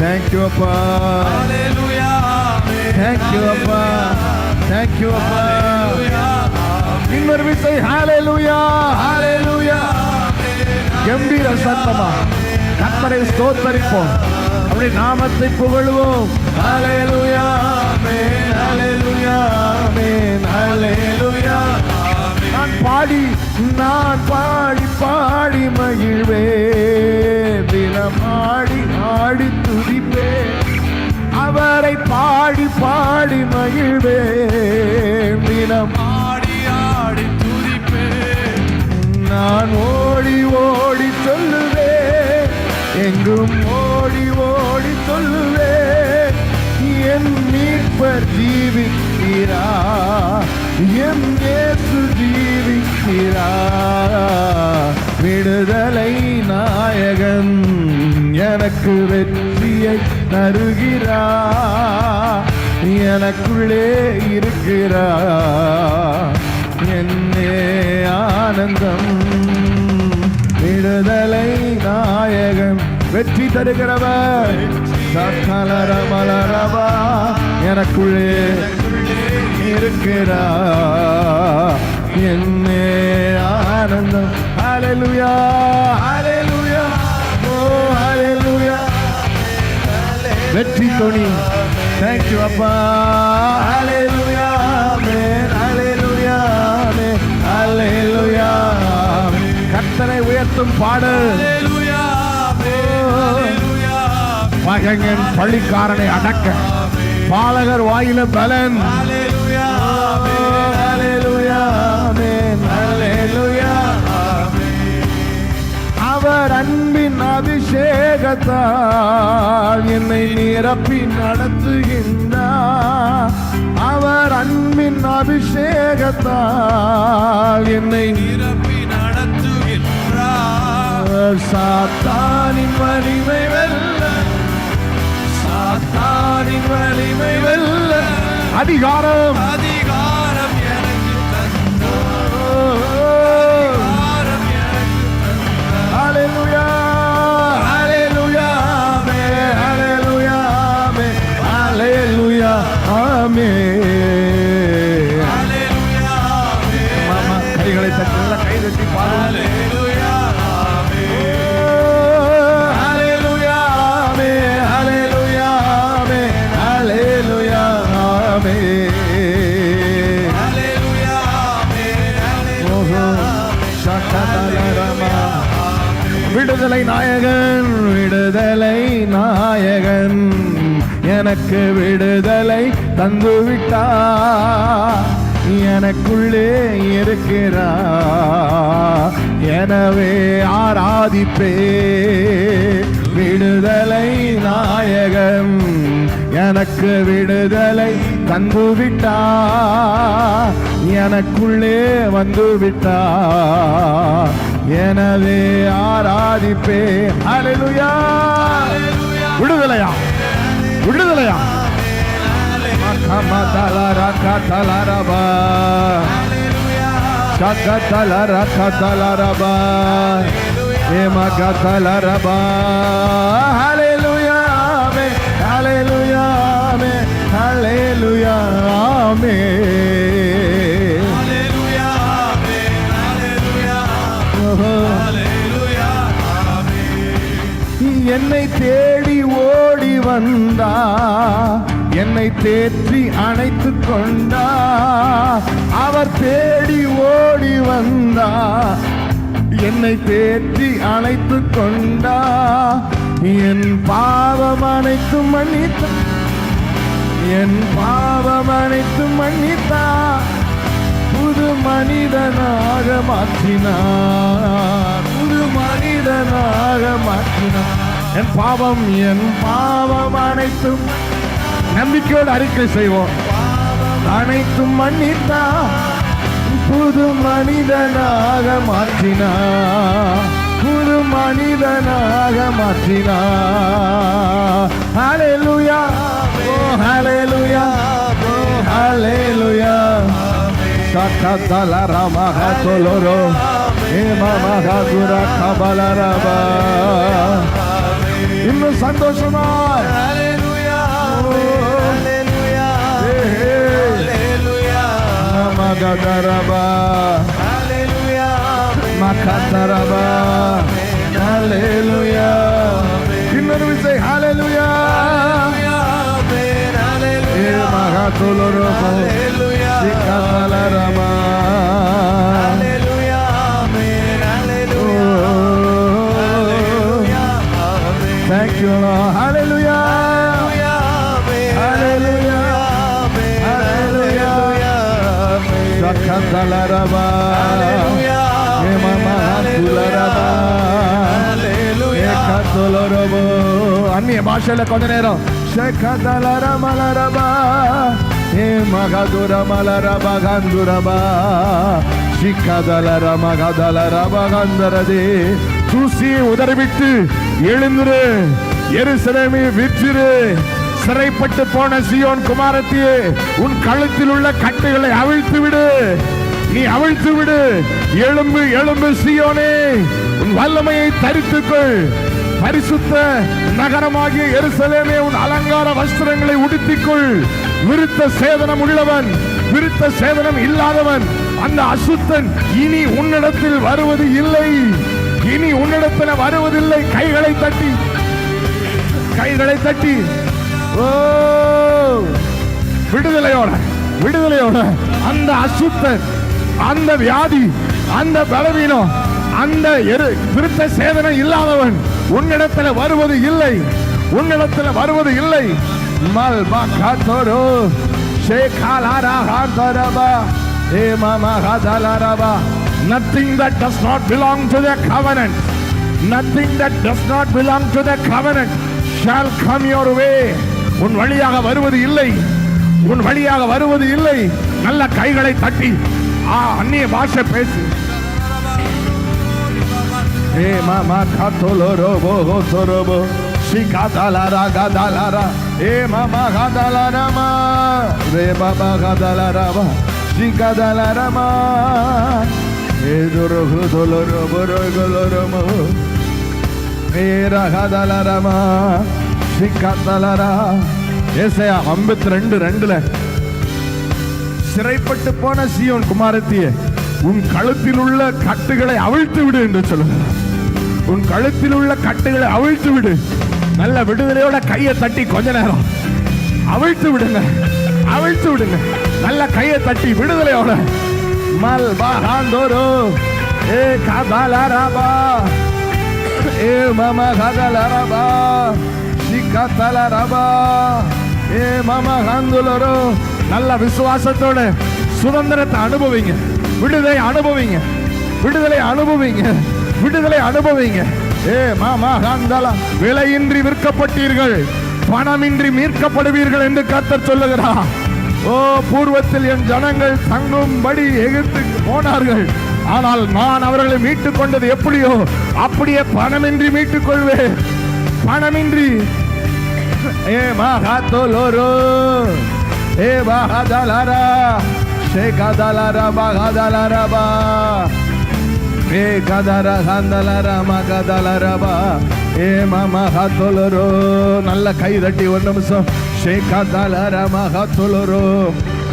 Thank you, Appa. Thank you, Appa. Thank you, Appa. இன்னொரு விசை ஹalleluya, ஹalleluya. கம்பீர சத்தமா கர்த்தரை ஸ்தோத்திரிப்போம், அவருடைய நாமத்தை புகழுவோம். ஹalleluya, ஆமென், ஹalleluya, ஆமென், ஹalleluya. நான் பாடி பாடி மகிழ்வேன், தினம் ஆடி ஆடி துதிப்பேன், அவரை பாடி மகிழ்வேன், தினம் ஆடி ஆடி துதிப்பேன். நான் ஓடி சொல்லுவேன், எங்கும் ஓடி சொல்லுவேன், என் மீட்பர் ஜீவிக்கிறார், என் இயேசு ஜீவிக்கிறார். விடுதலை நாயகன் எனக்கு வெற்றியை தருகிறார், எனக்குள்ளே இருக்கிறார், என்னே ஆனந்தம். விடுதலை நாயகன் வெற்றி தருகிறவர், சகலரமலரபா எனக்குள்ளே இருக்கிறார், என்னே ஆனந்தம். ஹalleluya, ஹalleluya, ஓ ஹalleluya. வெற்றி கொடி. Thank you, Appa. Hallelujah, amen, hallelujah, amen, hallelujah. கர்த்தரை உயர்த்தும் பாடல். Hallelujah, amen, hallelujah. பகைஞன் பழிக்காரனை அடக்க பாலகர் வாயில பலன். Hallelujah, amen, hallelujah, amen, hallelujah. அவர் அன்பின் அபிஷேகத்தால் என்னை நிரப்பி நடத்துகின்றார், அவர் அன்பின் அபிஷேகத்தால் என்னை நிரப்பி நடத்துகின்றார். சாத்தானின் வலிமை வெல்ல, சாத்தானின் வலிமை வெல்ல அதிகாரம் எனக்கு தந்தார். Hallelujah, hallelujah, amen, hallelujah, amen, hallelujah, amen, hallelujah, amen. மாமா கைகளை தட்டி நல்ல கை தட்டி பாடுவோம். Hallelujah, amen, hallelujah, amen, hallelujah, amen, hallelujah, amen, hallelujah, amen, shakatalarama. விடுதலை நாயகன், விடுதலை நாயகன் எனக்கு விடுதலை தந்துவிட்டார், எனக்குள்ளே இருக்கிறார், எனவே ஆராதிப்பே. விடுதலை நாயகன் எனக்கு விடுதலை தந்துவிட்டார், எனக்குள்ளே வந்துவிட்டார், எனவே ஆராதிப்பே. ஹalleluya, விடுதலையா விடுதலையா. மகமதலரகதலரபா சகதலரகதலரபா ஏமகதலரபா. ஹalleluya, ஆமென், ஹalleluya, ஆமென், ஹalleluya, ஆமென். என்னை தேடி ஓடி வந்தா, என்னை தேற்றி அணைத்து கொண்டா, அவர் தேடி ஓடி வந்தா, என்னை தேற்றி அணைத்து கொண்டா, என் பாவம் அனைத்தும் மன்னித்தா, என் பாவம் அனைத்தும் மன்னித்தா, புது மனிதனாக மாற்றினார், புது மனிதனாக மாற்றினார். என் பாவம் அனைத்தும் நம்பிக்கையோடு அறிக்கை செய்வோம். அனைத்தும் மன்னித்தா, புது மனிதனாக மாற்றினார், புது மனிதனாக மாற்றினார். ஹalleluya, oh hallelujah, oh hallelujah. Shakatalaramahatoloro இன்னும் சந்தோஷமாய் மகதரபா மகதரபா ஹalleluya இன்னொரு விசை ஹalleluya மகதலரபா சிகதலரபா ஹalleluya ஹalleluya thank you Lord hallelujah hallelujah hallelujah shakadaraba mama tularaba ekatolorobo अन्य भाषेला கொஞ்ச நேரம் shakadaraba e magadura malaraba ganduraba shikadalara magadaraba gandarade தூசியை உதறிவிட்டு எழுந்திரு எருசலேமே விற்றிரு சிறைப்பட்டு போன சீயோன் குமாரத்தியே உன் கழுத்தில் உள்ள கட்டுகளை அவிழ்த்து விடு நீ அவிழ்த்து விடு எழும்பு எழும்பு சீயோனே உன் வல்லமையை தரித்துக்கொள் பரிசுத்த நகரமாகிய எருசலேமே உன் அலங்கார வஸ்திரங்களை உடுத்திக்கொள் விருத்த சேதனம் உள்ளவன் விருத்த சேதனம் இல்லாதவன் அந்த அசுத்தன் இனி உன்னிடத்தில் வருவது இல்லை இனி உன்னிடத்தில் வருவதில்லை கைகளை தட்டி ஓ விடுதலையோட அந்த அசுத்தன் அந்த வியாதி அந்த பலவீனம் அந்த விருத்த சேதனம் இல்லாதவன் உன்னிடத்தில் வருவது இல்லை மல்பா காத்தோரோ ஷேகாலாரா ஹாதரபா ஏ மாமா ஹாதலாரபா nothing that does not belong to the covenant shall come your way உன் வழியாக வருவது இல்லை நல்ல கைகளை தட்டி அந்நிய பாஷை பேசு ஏ மாமா காத்தோலோரோபோ ஹோசோரோபோ சிகாதாலாரா காதாலாரா ஏ மாமா காதாலாராமா ரே பாபா காதாலாராமா சிகாதாலாராமா ஏ துரோகு தோலோரோபோ ரோகோலோரோமோ ஏ ரகாதாலாராமா சிகாதாலாரா ஏசாயா 52:2 சிறைப்பட்டு போன சீயோன் குமாரத்தியே உன் கழுத்தில் உள்ள கட்டுகளை அவிழ்த்து விடு என்று சொல்லுகிறார் உன் கழுத்தில் உள்ள கட்டுகளை அவிழ்த்து விடு நல்ல விடுதலையோட கையை தட்டி கொஞ்ச நேரம் அவிழ்த்து விடுங்க நல்ல கையை தட்டி விடுதலையோட மல்பாகாந்தோரோ ஏ காதாலாராபா ஏ மாமா காதாலாராபா சிகாதாலாராபா ஏ மாமா காந்துலரோ நல்ல விசுவாசத்தோட சுதந்திரத்தை அனுபவிங்க விடுதலை அனுபவிங்க ஏ மாமா காந்தலா விலையின்றி விற்கப்பட்டீர்கள் பணமின்றி மீட்கப்படுவீர்கள் என்று கர்த்தர் சொல்லுகிறார் ஓ பூர்வத்தில் என் ஜனங்கள் தங்கும்படி எகிப்துக்கு போனார்கள் ஆனால் நான் அவர்களை மீட்டுக் கொண்டது எப்படியோ அப்படியே பணமின்றி மீட்டுக் கொள்வேன் பணமின்றி ஏ மாகாத்தோலோரோ ஏ பாகாதாலாரா ஷேகாதாலாரா பாகாதாலாராபா ஏ கதாரா காந்தாலாரா மகாதாலாராபா ஏ மாமா காத்தோலோரோ நல்ல கை தட்டி ஒரு நிமிஷம் ஷேகாதாலாரா மகாத்தோலோரோ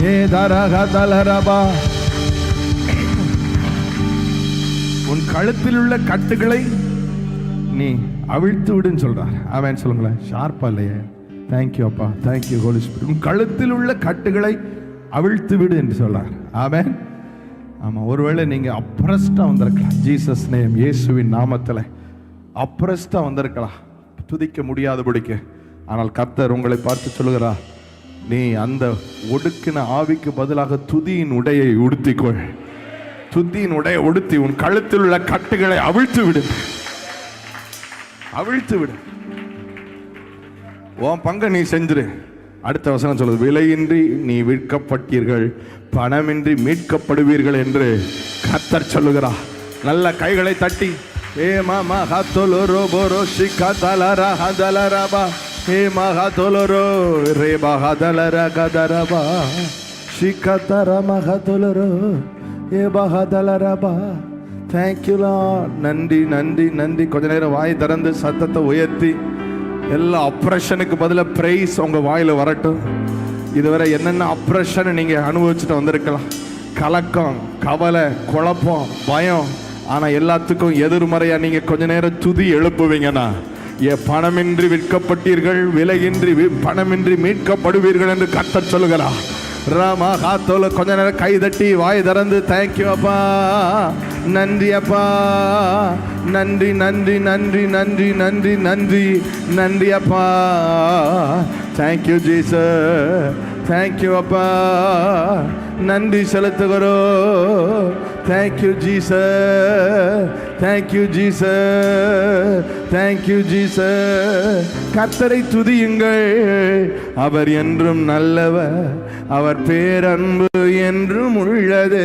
ஏ தாரா காதாலாராபா உன் கழுத்தில் உள்ள கட்டுகளை நீ அவிழ்த்து விடுன்னு சொல்றார் ஆமென் சொல்லுங்களேன் ஷார்ப்பா இல்லையே தேங்க்யூ அப்பா தேங்க்யூ ஹோலி ஸ்பிரிட் உன் கழுத்தில் உள்ள கட்டுகளை அவிழ்த்து விடு என்று சொல்றார் ஆமென் ஆமா ஒருவேளை நீங்க அப்ரஸ்டா வந்திருக்கலாம் ஜீசஸ் நேம் இயேசுவின் நாமத்தில் அப்ரஸ்டா வந்திருக்கலாம் துதிக்க முடியாதபடிக்கு ஆனால் கர்த்தர் உங்களை பார்த்து சொல்லுகிறார் நீ அந்த ஒடுக்கின ஆவிக்கு பதிலாக துதியின் உடையை உடுத்திக்கொள் துதியின் உடையை உடுத்தி உன் கழுத்தில் உள்ள கட்டுகளை அவிழ்த்து விடு உன் பங்கை நீ செஞ்சிரு அடுத்த வசனம் சொல்லுது விலையின்றி நீ விற்கப்பட்டீர்கள் பணமின்றி மீட்கப்படுவீர்கள் என்று கர்த்தர் சொல்லுகிறார் நல்ல கைகளை தட்டி ஏ மாமா ஹாத்தோலோரோ போரோ ஷிகாதாலாரா ஹாதாலாராபா ஏ மகாதோலோரோ ரே பகாதலரா கதரபா ஷிகாதாரா மகாதோலோரோ ஏ பகாதலராபா தேங்க்யூ லார்ட். நன்றி நன்றி நன்றி. கொஞ்ச நேரம் வாய் திறந்து சத்தத்தை உயர்த்தி எல்லா அப்ரஷனுக்கு பதிலாக பிரைஸ் உங்கள் வாயில் வரட்டும். இதுவரை என்னென்ன அப்ரஷன் நீங்கள் அனுபவிச்சுட்டு வந்திருக்கலாம். கலக்கம், கவலை, குழப்பம், பயம். ஆனால் எல்லாத்துக்கும் எதிர்மறையாக நீங்கள் கொஞ்ச நேரம் துதி எழுப்புவீங்கன்னா, பணமின்றி விற்கப்பட்டீர்கள், விலையின்றி பணமின்றி மீட்கப்படுவீர்கள் என்று கர்த்தர் சொல்லுகிறார். ராமா காத்தோல கொஞ்ச நேரம் கை தட்டி வாய் திறந்து தேங்க்யூ அப்பா, நன்றி அப்பா, நன்றி நன்றி நன்றி நன்றி நன்றி நன்றி நன்றி அப்பா, தேங்க்யூ ஜீசஸ், தேங்க்யூ அப்பா, நன்றி செலுத்துகிறோம். Thank you Jesus, thank you Jesus, thank you Jesus. கர்த்தரை துதியுங்கள், அவர் என்றும் நல்லவர், அவர் பேரன்பு என்றும் உள்ளது.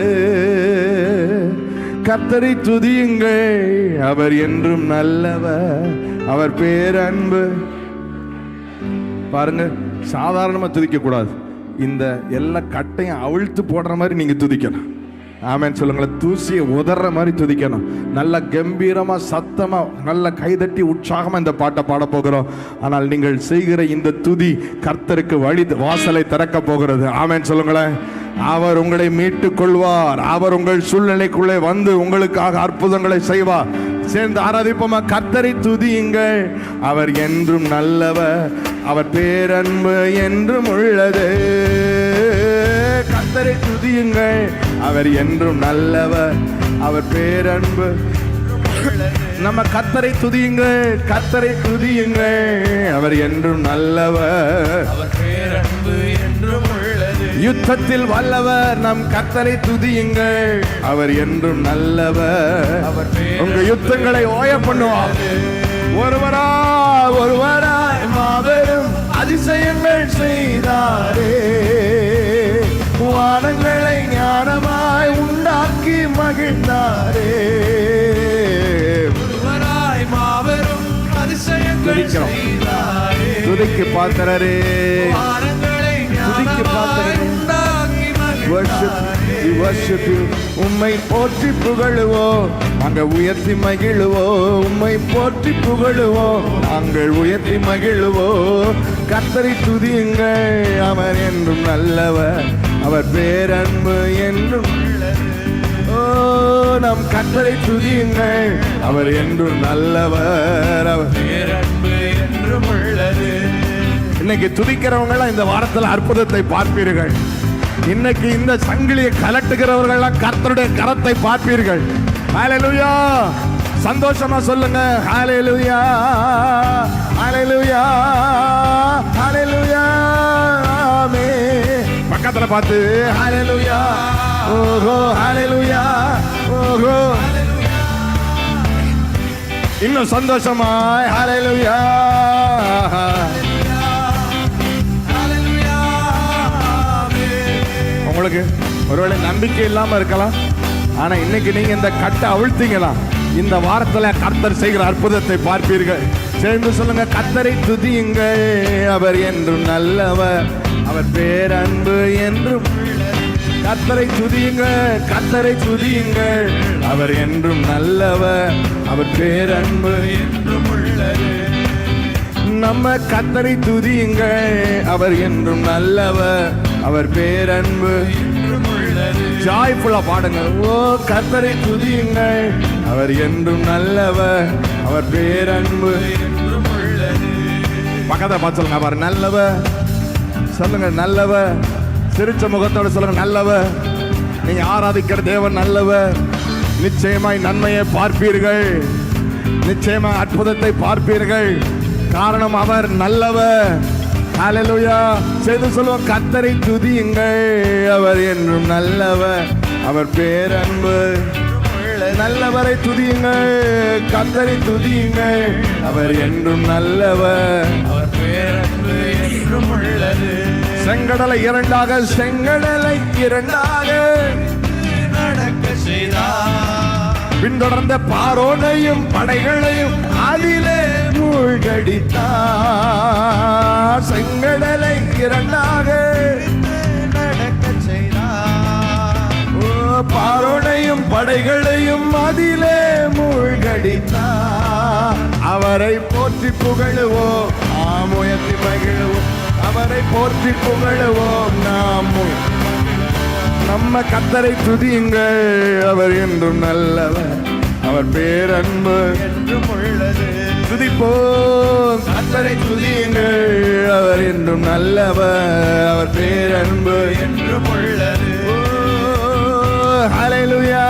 கர்த்தரை துதியுங்கள், அவர் என்றும் நல்லவர், அவர் பேரன்பு. பாருங்க, சாதாரணமா துதிக்க கூடாது. இந்த எல்லா கட்டையும் அவிழ்த்து போடுற மாதிரி நீங்க துதிக்கணும். ஆமென் சொல்லுங்களேன். தூசியை உதற மாதிரி துதிக்கணும். நல்ல கம்பீரமா சத்தமா நல்ல கைதட்டி உற்சாகமா இந்த பாட்டை பாட போகிறோம். ஆனால் நீங்கள் செய்கிற இந்த துதி கர்த்தருக்கு வழி வாசலை திறக்க போகிறது. ஆமென் சொல்லுங்களேன். அவர் உங்களை மீட்டுக் கொள்வார். அவர் உங்கள் சூழ்நிலைக்குள்ளே வந்து உங்களுக்காக அற்புதங்களை செய்வார். சேர்ந்து ஆராதிப்போமா? கர்த்தரை துதியுங்கள், அவர் என்றும் நல்லவர், அவர் பேரன்பு என்றும் உள்ளது. கர்த்தரை துதியுங்கள், அவர் என்றும் நல்லவர், அவர் பேரன்பு. நம்ம கர்த்தரை துதியுங்கள், கர்த்தரை துதியுங்கள், அவர் என்றும் நல்லவர், அவர் பேரன்பு என்றும் உள்ளது. யுத்தத்தில் வல்லவர் நம் கர்த்தரை துதியுங்கள், அவர் என்றும் நல்லவர், அவர் உங்க யுத்தங்களை ஓய பண்ணுவார். ஒருவராய் மாபெரும் அதிசயங்கள் செய்தாரே, வானங்களை ஞானமாய் உண்டாக்கி மகிழ்ந்தாரே. ஒருவராய் மாபெரும் அதிசயங்கள் செய்தாரே, துதிக்கு பாத்திரரே, துதிக்கு பாத்திரரே. உம்மை போற்றி புகழுவோம், நாங்கள் உயர்த்தி மகிழுவோம். உம்மை போற்றி புகழுவோம், நாங்கள் உயர்த்தி மகிழுவோம். கர்த்தரை துதியுங்கள், அவர் என்றும் நல்லவர், அவர் பேரன்பு என்றும் உள்ளது. ஓ, நம் கர்த்தரை துதியுங்கள், அவர் என்றும் நல்லவர், அவர் பேரன்பு என்றும் உள்ளது. இன்னைக்கு துதிக்கிறவங்க இந்த வாரத்தில் அற்புதத்தை பார்ப்பீர்கள். இன்னைக்கு இந்த சங்கிலியை கலட்டுகிறவர்கள் கர்த்தருடைய கரத்தை பார்ப்பீர்கள். ஹல்லேலூயா. சந்தோஷமா சொல்லுங்க ஹல்லேலூயா, ஹல்லேலூயா, ஹல்லேலூயா. ஆமென். பக்கத்துல பார்த்து ஹல்லேலூயா, ஓஹோ ஹல்லேலூயா, ஓஹோ. இன்னும் சந்தோஷமா ஹல்லேலூயா. உங்களுக்கு ஒருவேளை நம்பிக்கை இல்லாம இருக்கலாம். ஆனா இன்னைக்கு நீங்க இந்த கட்டை அவிழ்த்தீங்களா, இந்த வாரத்துல கர்த்தர் செய்கிற அற்புதத்தை பார்ப்பீர்கள். சேர்ந்து சொல்லுங்க, கர்த்தரை துதியுங்கள், அவர் என்றும் நல்லவர், அவர் பேரன்பு என்றும். கர்த்தரை துதியுங்கள், கர்த்தரை துதியுங்கள், அவர் என்றும் நல்லவர், அவர் பேரன்பு என்றும் உள்ளது. நம்ம கர்த்தரை துதியுங்கள், அவர் என்றும் நல்லவர், அவர் பேரன்பு என்றும் உள்ளது. ஜாய்ஃபுல்லா பாடுங்க. ஓ, கர்த்தரை துதியுங்கள், அவர் என்றும் நல்லவர், அவர் பேரன்பு என்றும் உள்ளது. பக்கத்தை பார்த்து சொல்லுங்க, அவர் நல்லவர். சொல்லுங்க நல்லவர். சிரிச்ச முகத்தோட சொல்லுங்க நல்லவர். நீங்க ஆராதிக்கிற தேவன் நல்லவர். நிச்சயமாய் நன்மையை பார்ப்பீர்கள், நிச்சயமாய் அற்புதத்தை பார்ப்பீர்கள். காரணம் அவர் நல்லவர். ஹல்லேலூயா. செய்து சொல்லுவோம், கர்த்தரை துதியுங்கள், அவர் என்றும் நல்லவர், அவர் பேரன்பு. நல்லவரை துதியுங்கள், கர்த்தரை துதியுங்கள், அவர் என்றும் நல்லவர், அவர் பேரன்பு என்றும் உள்ளது. செங்கடலை இரண்டாக, செங்கடலை இரண்டாக நடக்க செய்தார். பின்தொடர்ந்த பார்வோனையும் படைகளையும் அதிலே மூழ்கடித்தார். செங்கடலை இரண்டாக நடக்க செய்தார். பார்வோனையும் படைகளையும் அதிலே முறியடித்தார். அவரை போற்றி புகழுவோம், நாம் உயர்த்தி மகிழுவோம். அவரை போற்றி புகழுவோம், நாம் நம்ம கர்த்தரை துதியுங்கள். அவர் என்றும் நல்லவர், அவர் பேரன்பு என்றும் உள்ளது. துதிப்போம், கர்த்தரை துதியுங்கள். அவர் என்றும் நல்லவர், அவர் பேரன்பு என்றும் உள்ளது. ஹல்லேலூயா,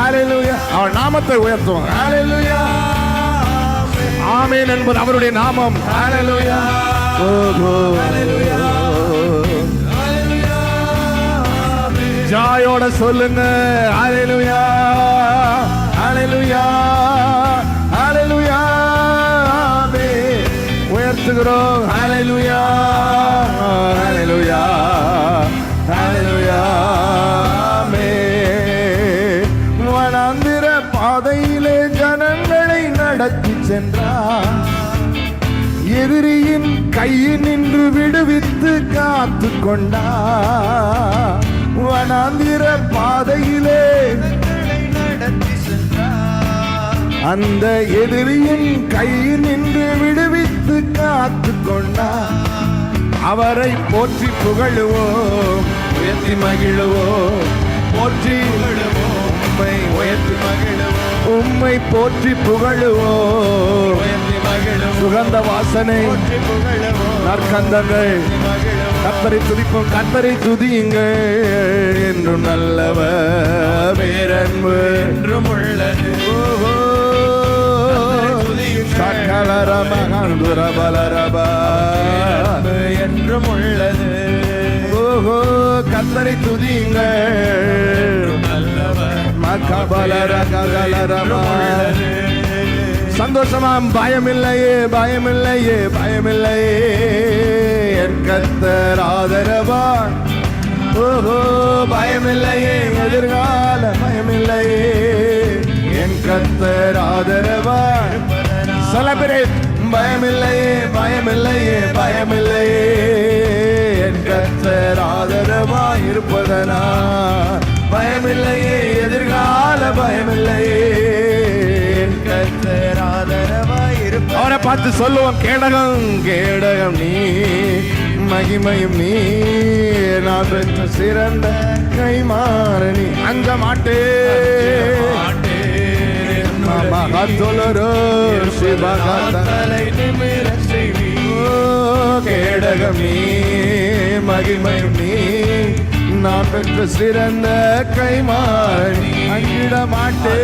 ஹல்லேலூயா. அவர் நாமத்தை உயர்த்துவோம். ஹல்லேலூயா, ஆமென் என்பது அவருடைய நாமம். ஹல்லேலூயா, ஹல்லேலூயா. ஜாயோட சொல்லுங்க, ஹல்லேலூயா, ஹல்லேலூயா, ஹல்லேலூயா. உயர்த்துகிறோம், ஹல்லேலூயா, ஹல்லேலூயா, ஹல்லேலூயா. வனாந்திர பாதையிலே ஜனங்களை நடத்தி சென்றார். எதிரியின் கையில் நின்று விடுவித்து காத்து கொண்டார். வனாந்திர பாதையிலே நடத்தி சென்றார். அந்த எதிரியின் கையில் நின்று விடுவித்து காத்து கொண்டார். அவரை போற்றி புகழுவோம், உயர்த்தி மகிழுவோம். போற்றி புகழுவோம், உம்மை உயர்த்தி மகிழுவோம். உம்மை போற்றி புகழுவோம், உயர்த்தி மகிழுவோம். சுகந்த வாசனை, நற்கந்தங்கள், கர்த்தரை துதிப்போம். கர்த்தரை துதியுங்கள். என்றும் நல்லவர், பேரன்பு என்றும் உள்ளது. என்றும் உள்ளது. ஓஹோ, கர்த்தரை துதியுங்கள். சந்தோஷமா, பயமில்லையே, பயமில்லையே, பயமில்லையே. என் கர்த்தர் ஆதரவான். ஓஹோ, பயமில்லையே, எதிர்கால பயமில்லையே. என் கர்த்தர் ஆதரவான். செலிப்ரேட். பயமில்லையே, பயமில்லையே, பயமில்லையே. என் கர்த்தர் ஆதரவாய் இருப்பதனா. பயமில்லையே, எதிர்கால பயமில்லையே. என் கர்த்தர் ஆதரவாய் இருப்பதனா. அவரை பார்த்து சொல்லுவோம், கேடகம், கேடகம் நீ, மகிமையும் நீ, நான் பெற்ற சிறந்த கைமாறனி. அஞ்ச மாட்டே, கேடகம் நீ, மகிமையும் நீ, நான் பெற்ற சிறந்த கைமாறி. அங்கிட மாட்டே,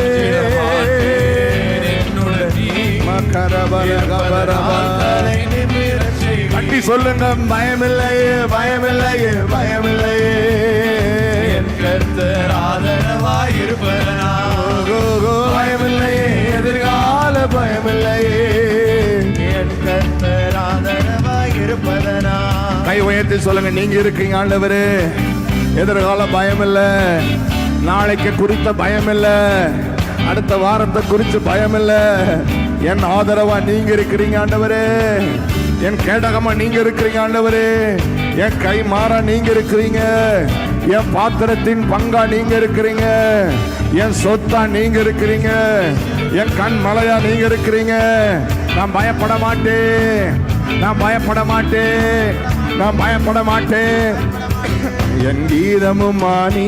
கட்டி சொல்லுங்க, பயமில்லையே, பயமில்லையே, பயமில்லையே. என் கர்த்தர் ஆதரவாய் இருப்பதனா. பயமில்லையே, எதிர்கால பயமில்லையே. என் கர்த்தர் ஆதரவாய் இருப்பதனா. கை உயர்த்தி சொல்லுங்க, நீங்க இருக்கீங்க ஆண்டவரே. எதிர்கால பயம் இல்ல, நாளைக்கு குறித்த பயம் இல்ல, அடுத்த வாரத்தை குறித்து பயம் இல்ல. என் ஆதரவா நீங்க இருக்கிறீங்க ஆண்டவரே. என் கேடகமா நீங்க இருக்கிறீங்க ஆண்டவரே. என் கை மாற நீங்க இருக்கிறீங்க. என் பாத்திரத்தின் பங்கா நீங்க இருக்கிறீங்க. என் சொத்தா நீங்க இருக்கிறீங்க. என் கண் மலையா நீங்க இருக்கிறீங்க. நான் பயப்பட மாட்டேன், நான் பயப்பட மாட்டேன், நான் பயப்பட மாட்டேன். என் கீதமும் மாணி,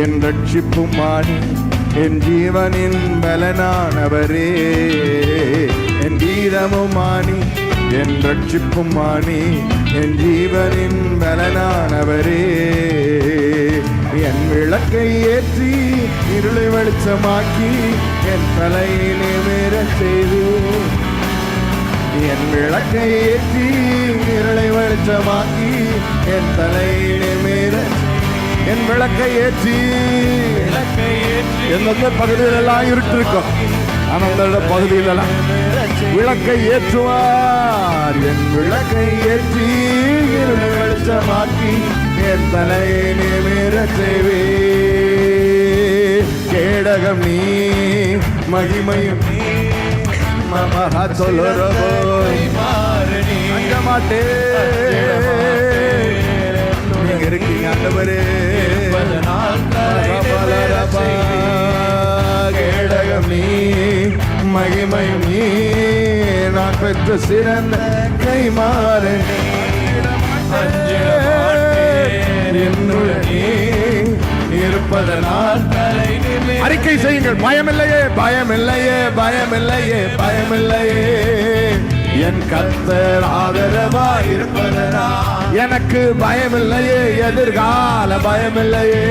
என் ரட்சிப்பும் மாணி, என் ஜீவனின் பலனானவரே. என் கீதமும் மாணி, என் ரட்சிப்பும் மாணி, என் ஜீவனின் பலனானவரே. என் விளக்கை ஏற்றி இருளை வெளிச்சமாக்கி என் தலையை நிமிரச் செய்து. என் விளக்கை ஏற்றி இருளை வெளிச்சமாக்கி என் தலையை நிமிரச். என் விளக்கை ஏற்றி, எந்தெந்த பகுதியிலெல்லாம் இருட்டு இருக்கும், அந்த பகுதியிலெல்லாம் விளக்கை ஏற்றுவார். என் விளக்கை ஏற்றி இருளை வெளிச்சமாக்கி என் தலையை நிமிரச் செய்வே. கேடகம் நீ, மகிமையும் நீ, மகா சொல்லுறவோ அஞ்ச மாட்டே. நீங்க இருக்கீங்க ஆண்டவரே. கேடகம் நீ, மகிமையும் நீ, நான் பெற்ற சிறந்த கைமாறன் என்னுடனே இருப்பதனால் அறிக்கை செய்யுங்கள். பயமில்லையே, பயமில்லையே, பயமில்லையே, பயமில்லையே, என் கர்த்தர் ஆதரவாய் இருப்பதனால் எனக்கு பயமில்லையே, எதிர்கால பயமில்லையே,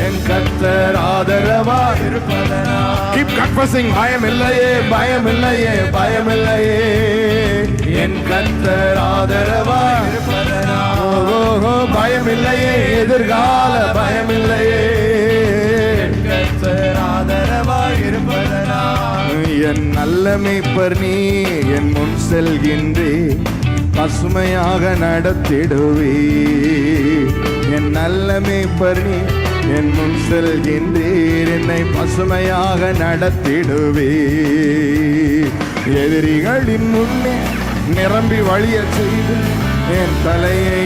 என் கர்த்தர் ஆதரவாய் இருப்பதனால். Keep confessing. பயமில்லையே, பயமில்லையே, பயமில்லையே, என் கர்த்தர் ஆதரவாய் இருப்பதனால். ஓஹோ, பயமில்லையே, எதிர்கால பயமில்லையே, என் கர்த்தர் ஆதரவாய் இருப்பதனால். என் நல்ல மேய்ப்பர் நீ, என் முன் செல்கின்றே, பசுமையாக நடத்திடுவே. என் நல்ல மேய்ப்பர் நீ, என் முன் செல்கின்றீர், என்னை பசுமையாக நடத்திடுவே. எதிரிகளின் முன்னே நிரம்பி வழிய செய்து என் தலையை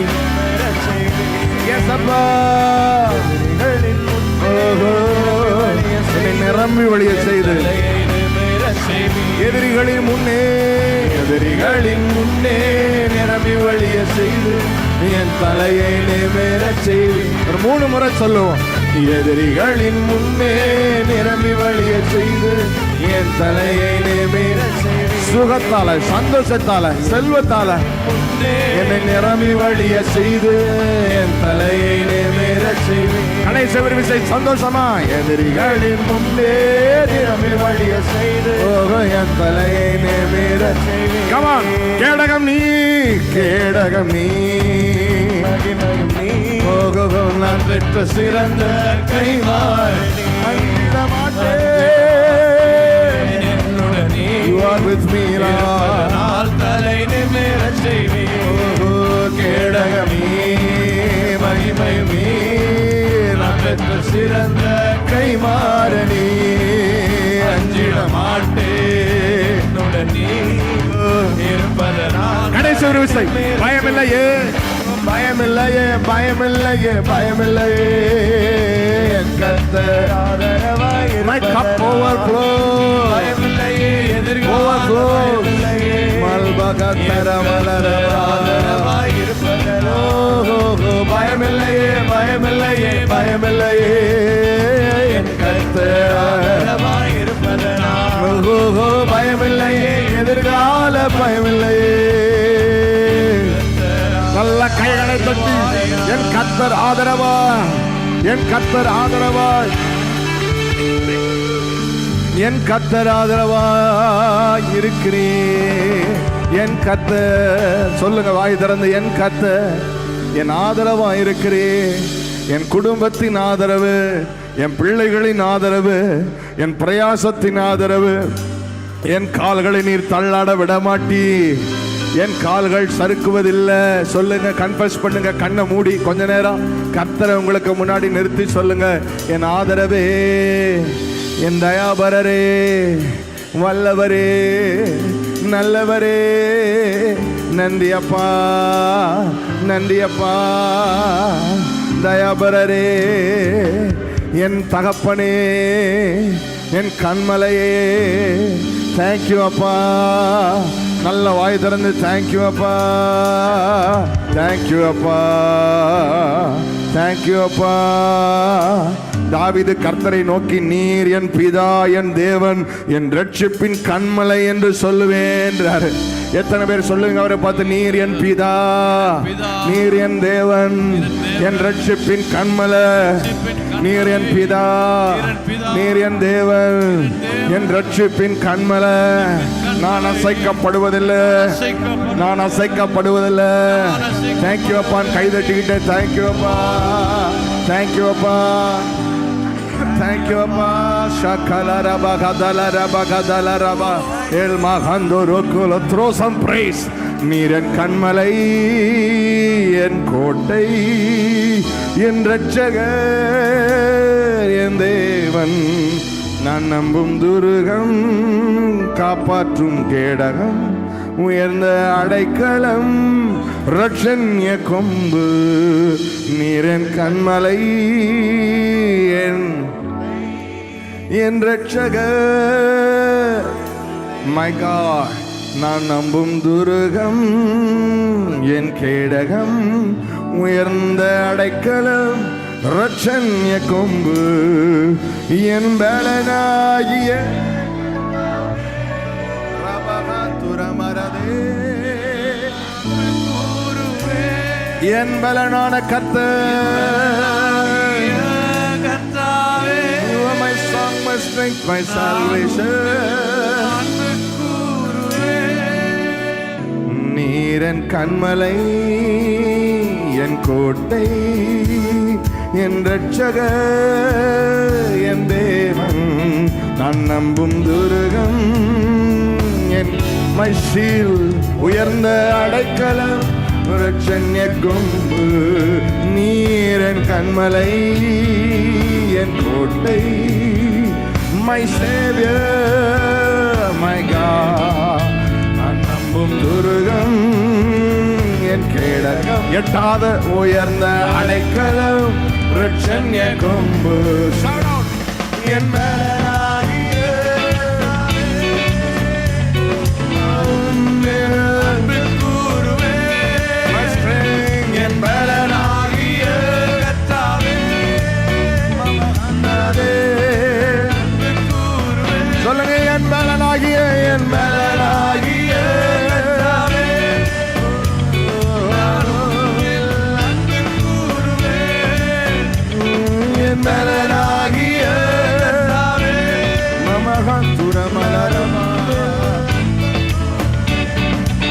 நிரம்பி வழிய செய்து எதிரிகளின் முன்னே, எதிரிகளின் முன்னே நிரம்பி வழிய செய்து என் தலையை நிமிர செய்து. ஒரு 3 முறை சொல்லுவோம். எதிரிகளின் முன்னே நிரம்பி வழிய செய்து என் தலையை நிமிர செய்து. சுகத்தால, சந்தோஷத்தால, செல்வத்தால என்னை நிரம்பி வழிய செய்து என் தலையை நிமிர செய்து. கடைசி ஒரு விசை சந்தோஷமா. எதிரிகளின் முன்னே நிரம்பி வழிய செய்து என் தலையை நிமிர செய்து. Come on. கேடகம் நீ, கேடகம் நீ, போகவும் நான் பெற்ற சிறந்த கைமாறனே. You are with me, Lord. தலை நிமிர செய்வே. கேடகமே, மகிமையுமே, நான் பெற்ற சிறந்த கைமாறனே. அஞ்சிட மாட்டேன், உடனே இருப்பதனால். கடைசி ஒரு விசை. பயமில்லையே, பயமில்லையே, பயமில்லையே, பயமில்லையே, என் கர்த்தர் ஆதரவாய் இருப்பதனால். My cup overflows. பயமில்லையே, எதிர்காலம் மல்பகத்தர மலர ஆதரவாய் இருப்பதனால். பயமில்லையே, பயமில்லையே, பயமில்லையே, என் கர்த்தர் ஆதரவாய் இருப்பதனால். பயமில்லையே, எதிர்கால பயமில்லையே. நல்ல கைகளை தட்டி என் கர்த்தர் ஆதரவாய், என் கர்த்தர் ஆதரவாய், என் கர்த்தர் ஆதரவாய் இருக்கிறேன். என் கர்த்தர் சொல்லுங்க வாய் திறந்து. என் கர்த்தர் என் ஆதரவாய் இருக்கிறேன். என் குடும்பத்தின் ஆதரவு, என் பிள்ளைகளின் ஆதரவு, என் பிரயாசத்தின் ஆதரவு. என் கால்களை நீர் தள்ளாட விடமாட்டி, என் கால்கள் சறுக்குவதில்லை. சொல்லுங்க, கன்ஃபஸ் பண்ணுங்க. கண்ணை மூடி கொஞ்ச நேரம் கர்த்தரை உங்களுக்கு முன்னாடி நிறுத்தி சொல்லுங்க. என் ஆதரவே, என் தயாபரரே, வல்லவரே, நல்லவரே, நன்றி அப்பா, நன்றி அப்பா. தயாபரரே, என் தகப்பனே, என் கண்மலையே, தேங்க்யூ அப்பா. நல்ல வாய் திறந்து தேங்க்யூ அப்பா, தேங்க்யூ அப்பா, தேங்க்யூ அப்பா. தாவீது கர்த்தரை நோக்கி, நீர் என் பிதா, என் தேவன், என் ரட்சிப்பின் கண்மலை என்று சொல்லுவேன். எத்தனை பேர் சொல்லுங்க அவரை பார்த்து, நீர் என் பிதா, நீர் என் தேவன், என் ரட்சிப்பின் கண்மலை. நீர் என் பிதா, நீர் என் தேவன், என் ரட்சிப்பின் கண்மலை. நான் அசைக்கப்படுவதில்லை, நான் அசைக்கப்படுவதில்லை. தேங்க்யூ அப்பான்னு கைதட்டிக்கிட்டே தேங்க்யூ அப்பா, தேங்க்யூ அப்பா, தேங்க்யூ அப்பா. ஷகலரபா கதலரபா கதலரபா எல்மா கந்தோரோக்குல. Throw some praise. நீர் என் கண்மலை, என் கோட்டை, என் ரட்சகர், என் தேவன், நான் நம்பும் துருகம், காப்பாற்றும் கேடகம், உயர்ந்த அடைக்கலம், ரட்சண்ய கொம்பு. நீர் என் கண்மலை, என் ரட்சகர். My God, நான் நம்பும் துருகம், என் கேடகம், உயர்ந்த அடைக்கலம், ரட்சண்ய கொம்பு, என் பலனாகிய என் பலனான கர்த்தர். You are my song, my strength, my salvation. நீர் என் கண்மலை, என் கோட்டை, என் ரட்சகர், என் தேவன், நான் நம்பும் துருகம், என் my shield, உயர்ந்த அடைக்கலம், ரட்சண்ய கொம்பு, நீர் என் கண்மலை, என் கோட்டை, my savior, my God, நான் நம்பும் துருகம், என் கேடகம், எட்டாத உயர்ந்த அடைக்கலம், ரட்சண்ய கொம்பு, என் சொல்லுங்க, என் பலனாகிய, என் பலனாகிய, என் பலனாகிய, மமகந்துரமலரமா.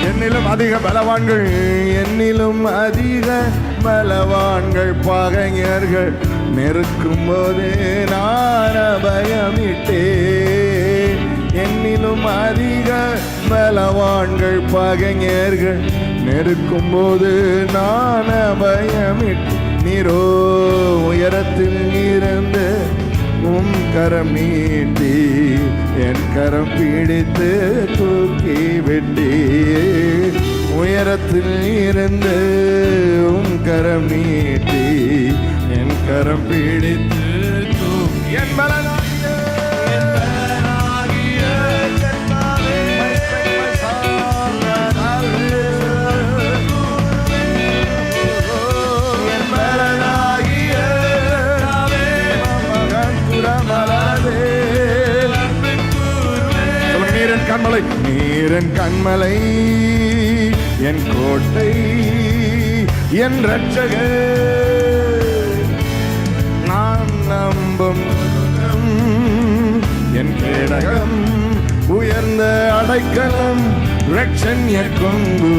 என்னிலும் அதிக பலவான்கள், என்னிலும் அதிக பலவான்கள், பகைஞர்கள் நெருக்கும் போதே நான் அபயமிட்டேன். என்னிலும் அதிக பலவான்கள், பகைஞர்கள் நெருக்கும் போது நான் அபயமிட்டேன். நீரோ உயரத்தில் இருந்து உம் கரம் நீட்டி என் கரம் பிடித்து தூக்கி விட்டே. உயரத்தில் இருந்து உம் கரம் நீட்டி என் கரம் பிடித்து தூக்கி என் பலனாகிய, என் பலனாகிய கர்த்தாவே, என் பலனாகிய மகன்புரமலரே. நீரன் கண்மலை, நீரன் கண்மலை, என் கோட்டை, என் ரட்சகர், நான் நம்பும் என் கேடகம், உயர்ந்த அடைக்கலம், ரட்சண்ய கொம்பு,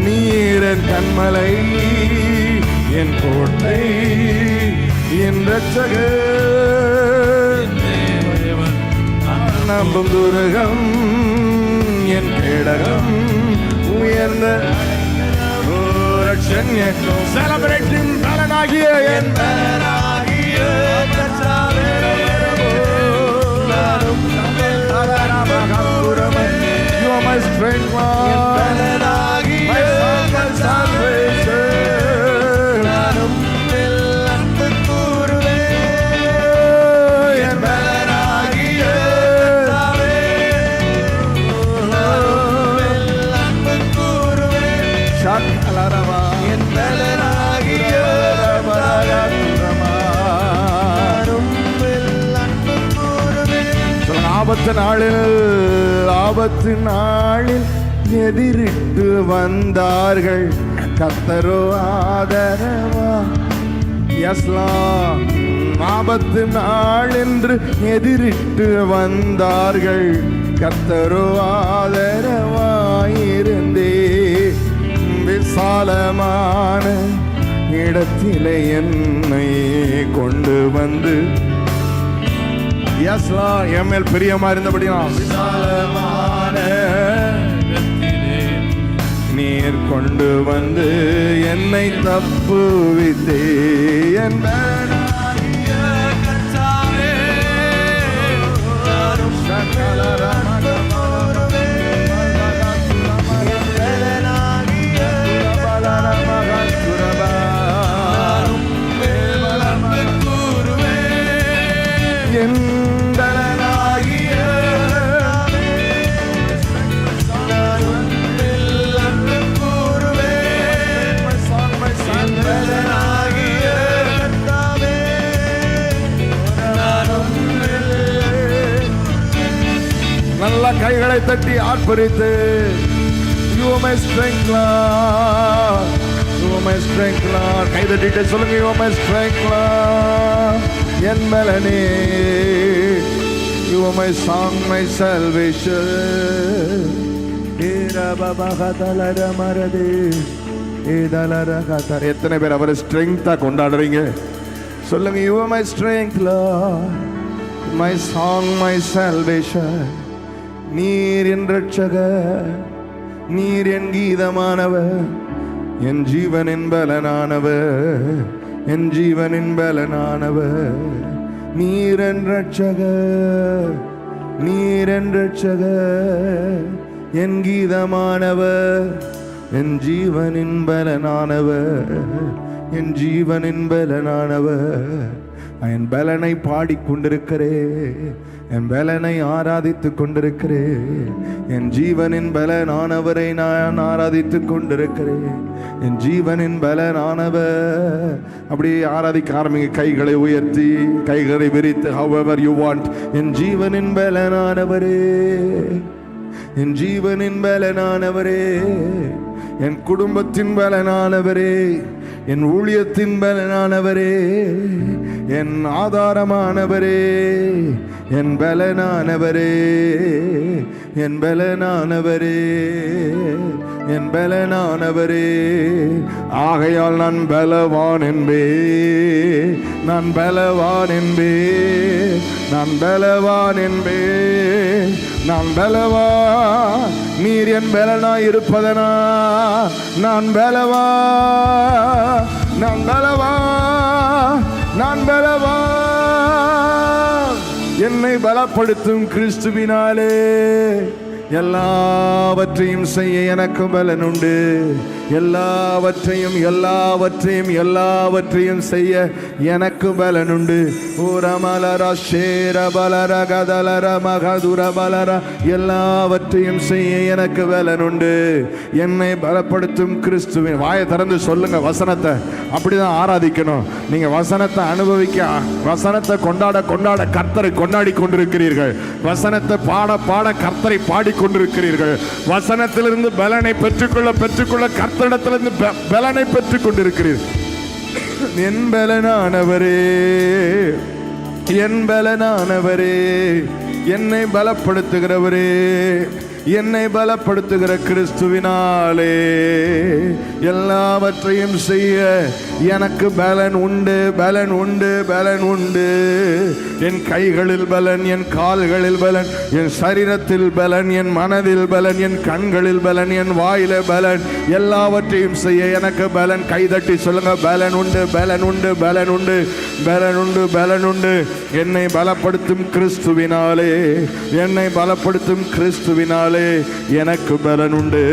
நீரன் கண்மலை, என் கோட்டை, என் ரட்சகர், நம்பும் துருகம், என் கேடகம், உயர்ந்த ரட்சண்ய கொம்பு. செலிப்ரேட்டிங் பலனாகிய, என் பலனாகிய கர்த்தாவே, you are my strength, my salvation. என் பலனாகிய சகலரமா, என் பலனாகிய ஆபத்து நாளில், ஆபத்து நாளில் எதிரிட்டு வந்தார்கள், கர்த்தரோ ஆதரவா. யஸ்லாம், ஆபத்து நாள் என்று எதிரிட்டு வந்தார்கள், கர்த்தரோ ஆதரவாயிருந்தே. விசாலமான இடத்திலே என்னை கொண்டு வந்து, யஸ்லா, என் மேல் பிரியமா இருந்தபடியா விசாலமான நீர் கொண்டு வந்து என்னை தப்புவித்தே. என் பலனாகிய கர்த்தாவே, என் கைகளை தட்டி ஆர்ப்பரித்து You are my strength, Lord. You are my strength, Lord. கை தட்டிட்டு சொல்லுங்க, You are my strength, Lord. என் பலனே, You are my song, my salvation. எத்தனை பேர் அவரை ஸ்ட்ரெங்தா கொண்டாடுறீங்க? சொல்லுங்க, You are my strength, Lord. My song, my salvation. நீர் என் ரட்சகர், நீர் என் கீதமானவர், என் ஜீவனின் பலனானவர், என் ஜீவனின் பலனானவர். நீர் என் ரட்சகர், நீர் என் ரட்சகர், என் கீதமானவர், என் ஜீவனின் பலனானவர், என் ஜீவனின் பலனானவர். என் பலனை பாடிக்கொண்டிருக்கிறேன், என் பலனை ஆராதித்துக் கொண்டிருக்கிறேன். என் ஜீவனின் பலனானவரை நான் ஆராதித்துக் கொண்டிருக்கிறேன். என் ஜீவனின் பலனானவர். அப்படியே ஆராதிக்க ஆரம்பிங்க. கைகளை உயர்த்தி, கைகளை விரித்து, however you want. என் ஜீவனின் பலனானவரே, என் ஜீவனின் பலனானவரே, என் குடும்பத்தின் பலனானவரே, என் ஊழியத்தின் பலனானவரே, என் ஆதாரமானவரே, என் பலனானவரே, என் பலனானவரே, என் பலனானவரே. ஆகையால் நான் பலவான் என்பே, நான் பலவான் என்பே, நான் பலவான் என்பே, நான் பலவா. நீர் என் பலனாய் இருப்பதனா நான் பலவா, நான் பலவா, நான் பலவா. என்னை பலப்படுத்தும் கிறிஸ்துவினாலே எல்லாவற்றையும் செய்ய எனக்கு பலன் உண்டு. எல்லாவற்றையும் எல்லாவற்றையும் எல்லாவற்றையும் செய்ய எனக்கு பலன் உண்டு. ஊரமலர ஷேர பலர கதலர மகதுர பலர, எல்லாவற்றையும் செய்ய எனக்கு பலன் உண்டு. என்னை பலப்படுத்தும் கிறிஸ்துவின். வாயை திறந்து சொல்லுங்க வசனத்தை. அப்படிதான் ஆராதிக்கணும். நீங்க வசனத்தை அனுபவிக்க, வசனத்தை கொண்டாட கொண்டாட கர்த்தரை கொண்டாடி கொண்டிருக்கிறீர்கள். வசனத்தை பாட பாட கர்த்தரை பாடி கொண்டிருக்கிறீர்கள். வசனத்திலிருந்து பலனை பெற்றுக்கொள்ள பெற்றுக்கொள்ள கர்த்தரிடத்திலிருந்து பலனை பெற்றுக் கொண்டிருக்கிறீர்கள். என் பலனானவரே, என் பலனானவரே, என்னை பலப்படுத்துகிறவரே, என்னை பலப்படுத்துகிற கிறிஸ்துவினாலே எல்லாவற்றையும் செய்ய எனக்கு பலன் உண்டு, பலன் உண்டு, பலன் உண்டு. என் கைகளில் பலன், என் கால்களில் பலன், என் சரீரத்தில் பலன், என் மனதில் பலன், என் கண்களில் பலன், என் வாயில பலன், எல்லாவற்றையும் செய்ய எனக்கு பலன். கைதட்டி சொல்லுங்க, பலன் உண்டு, பலன் உண்டு, பலன் உண்டு, பலன் உண்டு, பலன் உண்டு. என்னை பலப்படுத்தும் கிறிஸ்துவினாலே, என்னை பலப்படுத்தும் கிறிஸ்துவினாலே எனக்கு பலன் உண்டு,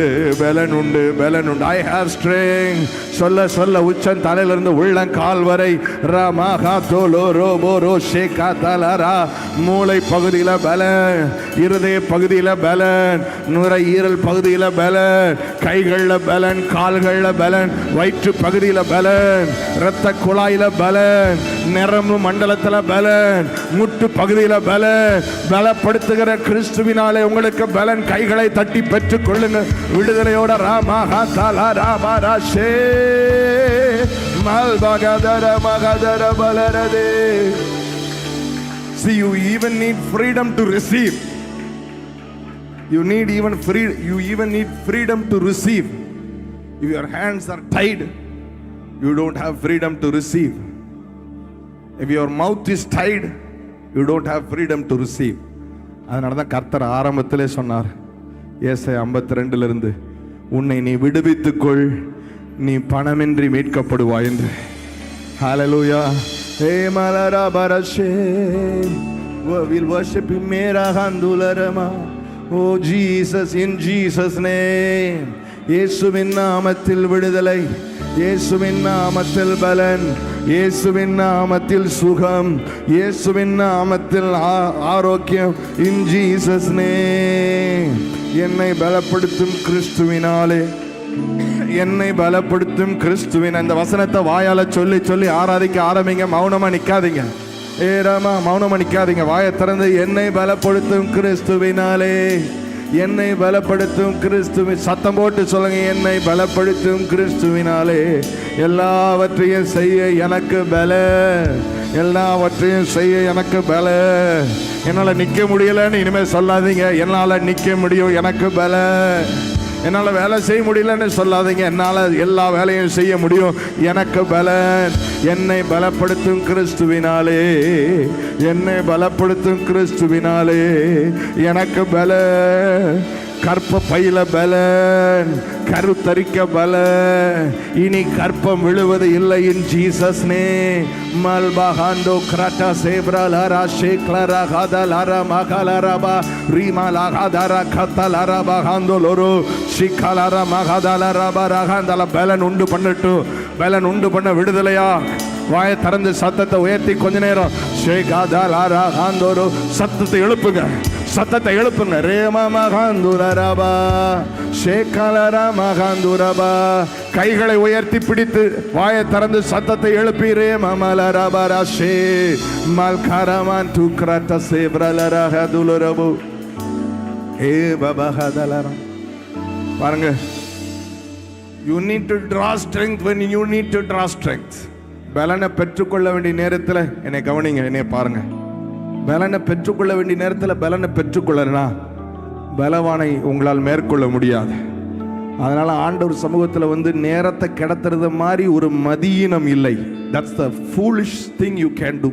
பலன் உண்டு, பலன் உண்டு. I have strength. சொல்ல சொல்ல உச்சன் தலையிலிருந்து உள்ளங்கால் வரை ரமஹா தோலோ ரோபோ ரோ ஷேகா தலரா. மூளை பகுதியில் பலன், இருதய பகுதியில் பலன், நுரையீரல் பகுதியில் பலன், கைகளில் பலன், கால்களில் பலன், வயிற்று பகுதியில் பலன், இரத்த குழாயில பலன், நரம்பு மண்டலத்தில் பலன், முட்டு பகுதியில் பலன். பலப்படுத்துகிற கிறிஸ்துவினாலே உங்களுக்கு பலன். கைகளை தட்டி பெற்றுக் கொள்ளுங்க விடுதலையோட. ராமஹா தலரா பரஷே மல்பகதர மகதர பலரதே. See, you even need freedom to receive. You even need freedom to receive. If your hands are tied, you don't have freedom to receive. If your mouth is tied, you don't have freedom to receive. அதனால தான் கர்த்தர் ஆரம்பத்திலே சொன்னார், ஏசாயா 52 உன்னை நீ விடுவித்துக்கொள், நீ பணமின்றி மீட்கப்படுவாய் என்று. ஹalleluya. Hey malara barashe, we will worship you mera handularama. Oh Jesus, in Jesus name. இயேசுவின் நாமத்தில் விடுதலை, இயேசுவின் நாமத்தில் பலன், இயேசுவின் நாமத்தில் சுகம், இயேசுவின் நாமத்தில் ஆரோக்கியம். In Jesus name. என்னை பலப்படுத்தும் கிறிஸ்துவினாலே, என்னை பலப்படுத்தும் கிறிஸ்துவின். அந்த வசனத்தை வாயால சொல்லி சொல்லி ஆராதிக்க ஆரம்பிங்க. மௌனமா நிக்காதீங்க. ஏராமா மௌனம் அணிக்காதீங்க, வாயை திறந்து என்னை பலப்படுத்தும் கிறிஸ்துவினாலே, என்னை பலப்படுத்தும் கிறிஸ்துவின், சத்தம் போட்டு சொல்லுங்க, என்னை பலப்படுத்தும் கிறிஸ்துவினாலே எல்லாவற்றையும் செய்ய எனக்கு பல, எல்லாவற்றையும் செய்ய எனக்கு பல. என்னால் நிற்க முடியலன்னு இனிமேல் சொல்லாதீங்க, என்னால் நிற்க முடியும் எனக்கு பல. என்னால் வேலை செய்ய முடியலன்னு சொல்லாதீங்க, என்னால் எல்லா வேலையும் செய்ய முடியும் எனக்கு பலன். என்னை பலப்படுத்தும் கிறிஸ்துவினாலே, என்னை பலப்படுத்தும் கிறிஸ்துவினாலே எனக்கு பல. கற்ப பையில பலன், கருத்தரிக்க பல, இனி கற்பம் விழுவது இல்லை இன் ஜீசஸ் நேம். மல்பஹாண்டோ கிராட்டா சேப்ரலரா ஷேக்லரா ஹதலரா மகலரபா ரீமலஹதரா கத்தலரா பஹாண்டோலோரோ ஷிகலரா மகதலரபா ரஹந்தல. பலன் உண்டு பண்ணட்டு, பலன் உண்டு பண்ண விடுதலையா. வாயை திறந்து சத்தத்தை உயர்த்தி கொஞ்ச நேரம் ஷேகாதலரா ஹாண்டோரோ சத்தத்தை எழுப்புங்க, சத்தத்தை எழுப்புங்க. ரேமா மகாந்துரபா ஷேகலரா மகாந்துரபா. கைகளை உயர்த்தி பிடித்து வாயை திறந்து சத்தத்தை எழுப்பி ரேமா மலரபா ஷே மல்கரமான் துக்ரட்ட சேப்ரலரா ஹதுலரபு ஏ பாபா ஹதலரா. பாருங்க, you need to draw strength when you need to draw strength. பலனை பெற்றுக்கொள்ள வேண்டிய நேரத்தில் என்னை கவனிங்க, என்னை பாருங்க. பலனை பெற்றுக்கொள்ள வேண்டிய நேரத்தில் பலனை பெற்றுக்கொள்ளனா பலவானை உங்களால் மேற்கொள்ள முடியாது. அதனால ஆண்டவர் சமூகத்தில் வந்து நேரத்தை கிடத்துறது மாதிரி ஒரு மதியினம் இல்லை. That's the foolish thing you can do.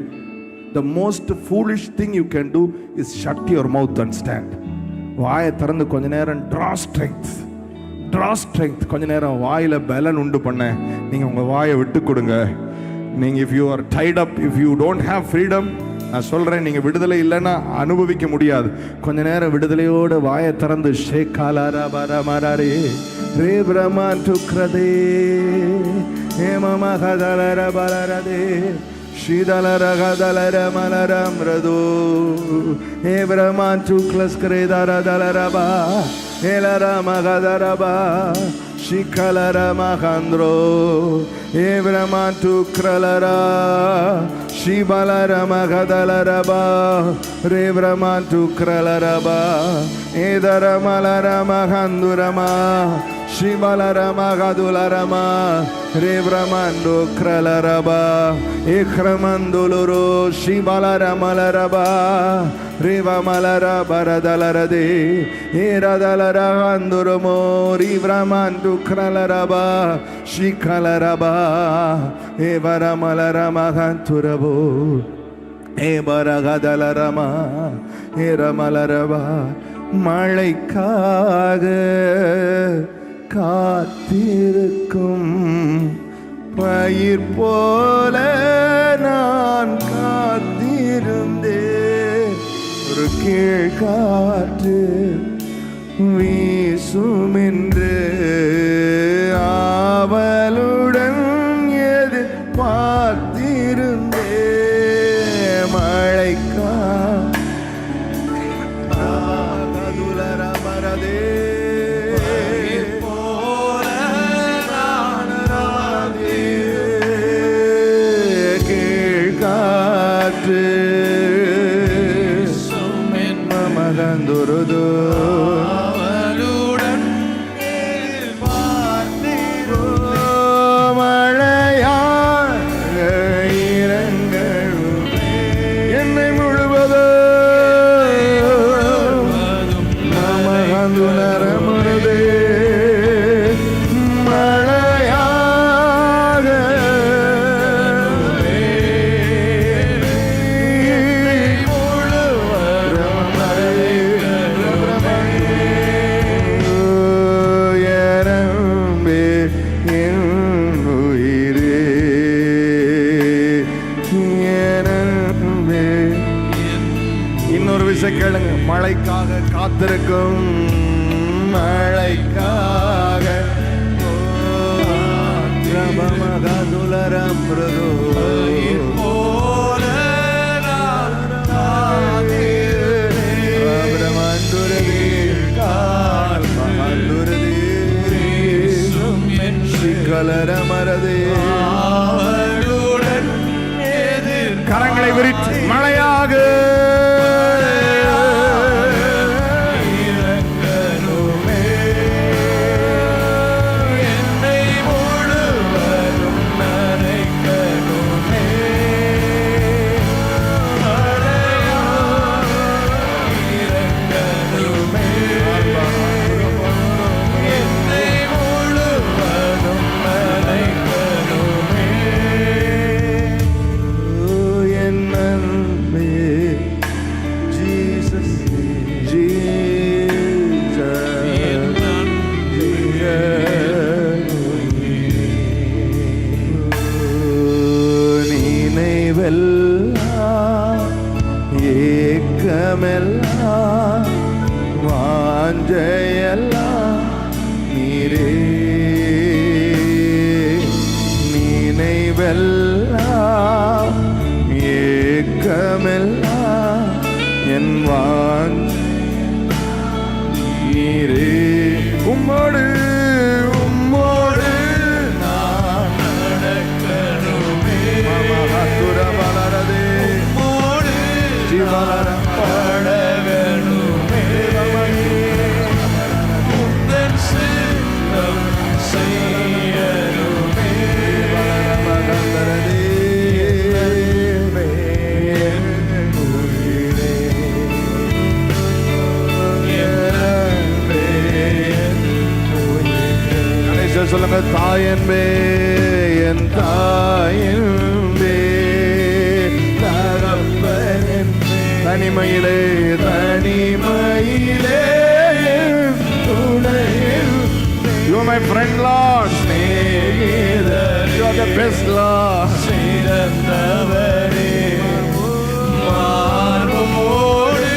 The most foolish thing you can do is shut your mouth and stand. வாயை திறந்து கொஞ்ச நேரம் draw strength, draw strength. கொஞ்ச நேரம் வாயில பலன் உண்டு பண்ண நீங்க உங்க வாயை விட்டு கொடுங்க. நீங்க if you are tied up, if you don't have freedom, நான் சொல்றேன், நீங்க விடுதலை இல்லைன்னா அனுபவிக்க முடியாது. கொஞ்ச நேரம் விடுதலையோட வாயை திறந்து ஷேகாலாரா பரமரே ரே பிரமான் துக்ரதே ஹேமமஹதலர பலரதே ஷீதலர கதலர மலரம்ரதோ ஹே பிரமான் துக்லஸ்கரேதரதலரபா ஹேலர மகதரபா ஷிகலர மகந்திரோ ஹே Pramaan துக்ரலரா Shibalara Magadalaraba, Revramantu Kralaraba, Edara Malara Mahandurama, Shibalara Magadularama, Revramandu Kralaraba, Ekramanduluru, Shibalara Malaraba, Reva Malara Baradalarade, Eradalara Handuramo, Rivramantu Kralaraba, Shikalaraba, Evara Malara Mahanturabo, Ebara Gadalarama, Era Malaraba, மழைக்காக காத்திருக்கும் பயிர் போல நான் காத்திருந்தேன். ஒரு கீழ்காற்று வீசும் என்று ஆவலுடன் எதிர்பார்த்திருந்தேன். மழைக்கா மகந்துருதோ அவளுடன் பார்த்தீரோ. மழையாக இரங்கல் என்னை முழுவதும் மகந்துணரமுறதே. கேளுங்க, மழைக்காக காத்திருக்கும், மழைக்காக கரங்களை விரித்து ஏக்கமெல்லாம் வாஞ்சையெல்லாம் நீரே, நினைவெல்லாம் ஏக்கமெல்லாம் என் வாஞ்சீரே. உம்மோடு உம்மோடு நான் நடக்கணுமே, மகாசுரமலரதே உம்மோடு ஜீவனப்பட வேணுமே, உந்தன் சித்தம் செய்யணுமே, மகந்தரதே சொல்லுங்க. தாயன்பே என் தாயன்பே, தகப்பனே தனிமையிலே தனிமையிலே துணையே. You are my friend, Lord. You are the best, Lord. சிறந்தவரே, மார்போடு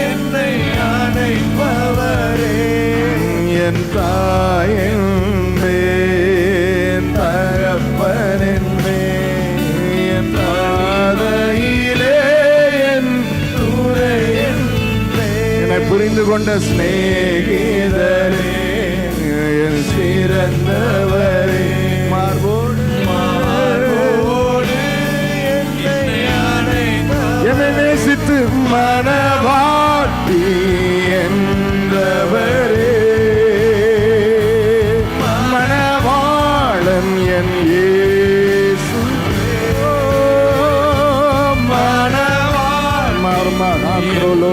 என்னை அணைப்பவரே, என் தாயின் புரிந்து கொண்ட ஸ்நேகிதரே, என் சிறந்தவரே, மார்போடு மார்போடு என்னை நேசித்து மனவாட்டி என்றவரே, மனவாளன் என் இயேசு, மனவாள் மர்மகாந்தோலோ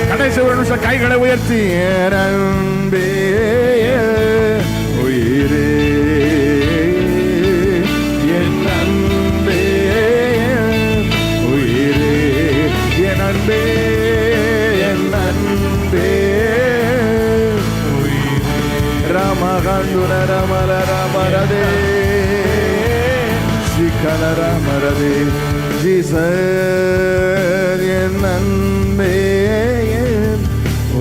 கடைசி ஒரு நிமிஷம் கைகளை உயர்த்தி, அன்பே உயிரே, என் அன்பே உயிரே, என் அன்பே என் அன்பே உயிரே, ராமகாந்துர ரமல ரமரதே கலரமரதே, ஜீசஸ் என் அன்பே என்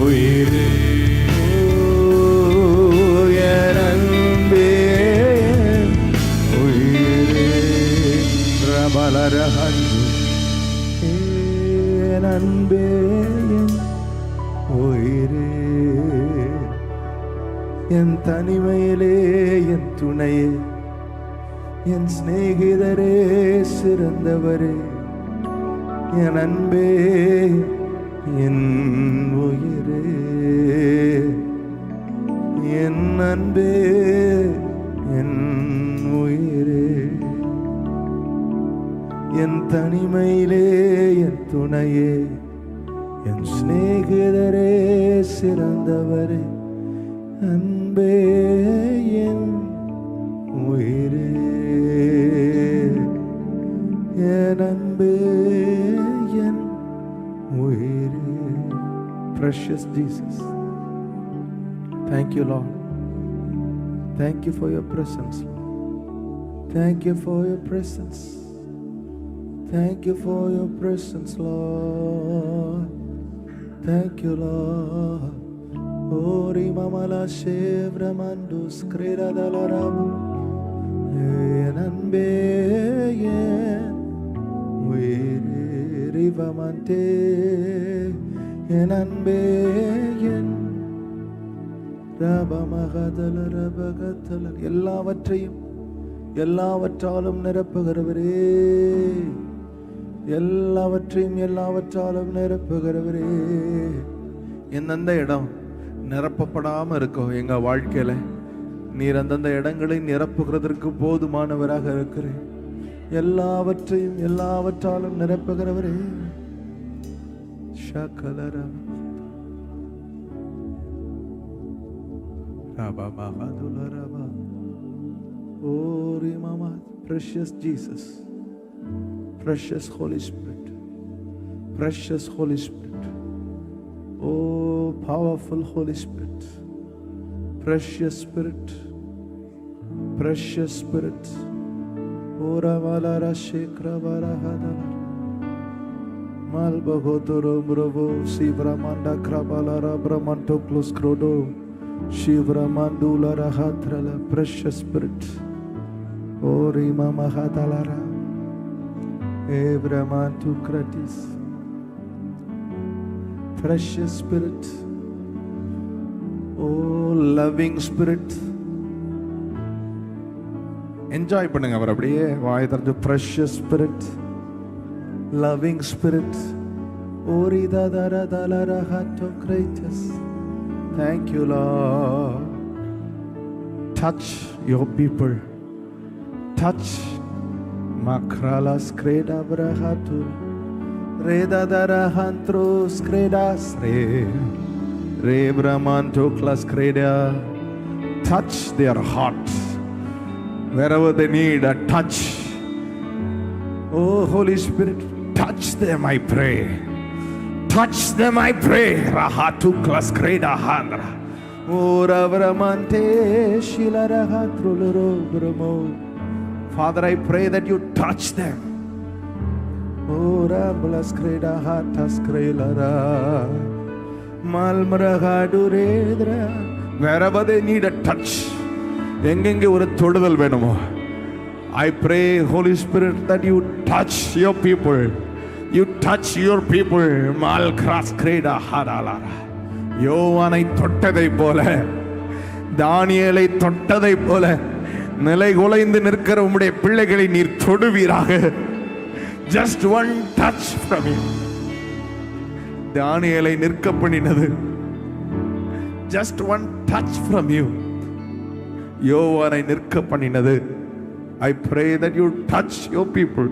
உயிரே, என் அன்பே என் உயிரே, ரபலரஹந்து என் அன்பே என் உயிரே, என் தனிமையிலே என் துணையே, என் சிநேகிதரே சிறந்தவரே, என் அன்பே என் உயிரே, என் அன்பே என் உயிரே, என் தனிமையிலே என் துணையே, என் சிநேகிதரே சிறந்தவரே, அன்பே என் உயிரே, என் அன்பே என் உயிரே. Precious Jesus, thank you, Lord. Thank you for your presence, Lord. Thank you for your presence. Thank you for your presence, Lord. Thank you, Lord. Ori mamala shevra mandus kreda dalarabu, en anbe en uire rivamante, en anbe en rabamagadala rabagatala. எல்லாவற்றையும் எல்லாவற்றாலும் நிரப்புகிறவரே, எல்லாவற்றையும் எல்லாவற்றாலும் நிரப்புகிறவரே, எந்தெந்த இடம் நிரப்பப்படாம இருக்கோ எங்க வாழ்க்கையில, நீர் அந்தந்த இடங்களை நிரப்புகிறதற்கு போதுமானவராக இருக்கிறேன். எல்லாவற்றையும் எல்லாவற்றாலும் நிரப்புகிறவரே, precious Jesus, precious Holy Spirit, precious Holy Spirit, oh powerful Holy Spirit, precious Spirit, Precious Spirit. Ora valara shekra varahadala. Malbagotoro bravo sivramanda krabalara bramanto kloskrodo. Shivramandula rahatrala. Precious Spirit. Ori mama hatalara. Evramantu kratis. Precious Spirit. Oh, loving Spirit. Enjoy பண்ணுங்க அவர் அப்படியே வாய் திறந்து. Precious Spirit, loving Spirit. Orida dara dalara hatto greatness. Thank you, Lord. Touch your people. Touch makrala skreda brahatu. Reda dara hantro skreda sre. Re brahmanto klas skreda. Touch their hearts. Wherever they need a touch. Oh, Holy Spirit, touch them, I pray. Touch them, I pray. Rahatu klaskreda handra. Oh, Ravramante shilarahatruluro bramo. Father, I pray that you touch them. Oh, Rablaskreda hataskrela. Malmrahaduredra. Wherever they need a touch. எங்கெங்கே ஒரு தொடுதல் வேணுமோ, I pray, Holy Spirit, that you touch your people. You touch your people. Mal cross kreda hadalara. யோவானை தொட்டதை போல, தானியேலை தொட்டதை போல, நிலை குலைந்து நிற்கிற உம்முடைய பிள்ளைகளை நீர் தொடுவீராக. Just one touch from you. தானியேலை நிற்க பண்ணினது just one touch from you. யோவானை நிற்க பண்ணினது. I pray that you touch your people.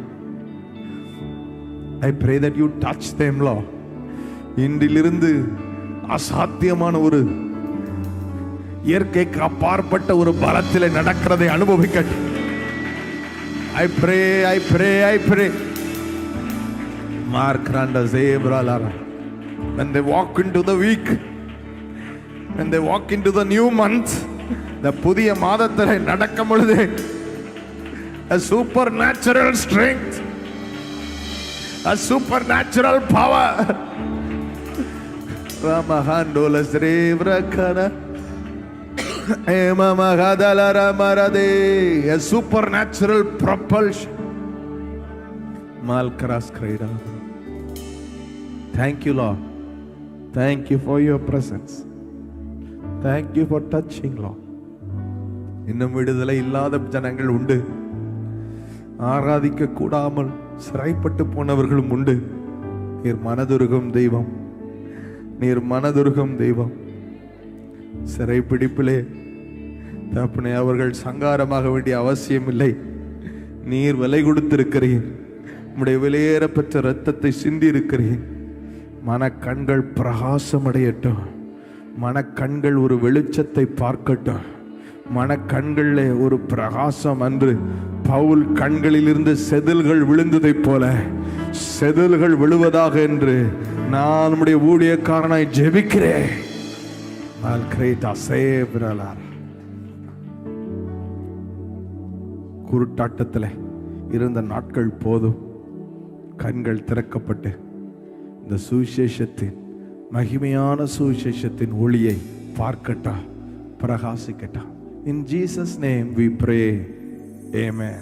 I pray that you touch them, Lord. இன்றிலிருந்து அசாத்தியமான ஒரு இயற்கைக்கு அப்பாற்பட்ட ஒரு பலத்திலே நடக்கிறதை அனுபவிக்கட்டும். I pray, I pray, I pray. Mark Randa Zebralara. When they walk into the week, when they walk into the new month, the புதிய மாதத்திலே நடக்கும் பொழுது a supernatural strength, a supernatural power. Ramahandola Srevrakana Ema Mahadalara Marade, a supernatural propulsion. Malkras Kreda. Thank you, Lord. Thank you for your presence. Thank you for touching, Lord. இன்னும் விடுதலை இல்லாத ஜனங்கள் உண்டு. ஆராதிக்க கூடாமல் சிறைப்பட்டு போனவர்களும் உண்டு. நீர் மனதுருகும் தெய்வம். நீர் மனதுருகும் தெய்வம். சிறைப்பிடிப்பிலே தகப்பனே அவர்கள் சங்காரமாக வேண்டிய அவசியம் இல்லை. நீர் விலை கொடுத்திருக்கிறீர். உம்முடைய விலையேற பெற்ற இரத்தத்தை சிந்தி இருக்கிறீர். மனக்கண்கள் பிரகாசம் அடையட்டும். மனக்கண்கள் ஒரு வெளிச்சத்தை பார்க்கட்டும். மனக்கண்களிலே ஒரு பிரகாசம். அன்று பவுல் கண்களிலிருந்து செதில்கள் விழுந்ததை போல செதில்கள் விழுவதாக என்று நான் நம்முடைய ஊழியக்காரனாய் ஜெபிக்கிறேன். குருட்டாட்டத்தில் இருந்த நாட்கள் போதும். கண்கள் திறக்கப்பட்டு இந்த சுவிசேஷத்தின் மகிமையான சுவிசேஷத்தின் ஒளியை பார்க்கட்டா, பிரகாசிக்கட்டா. In Jesus' name we pray. Amen.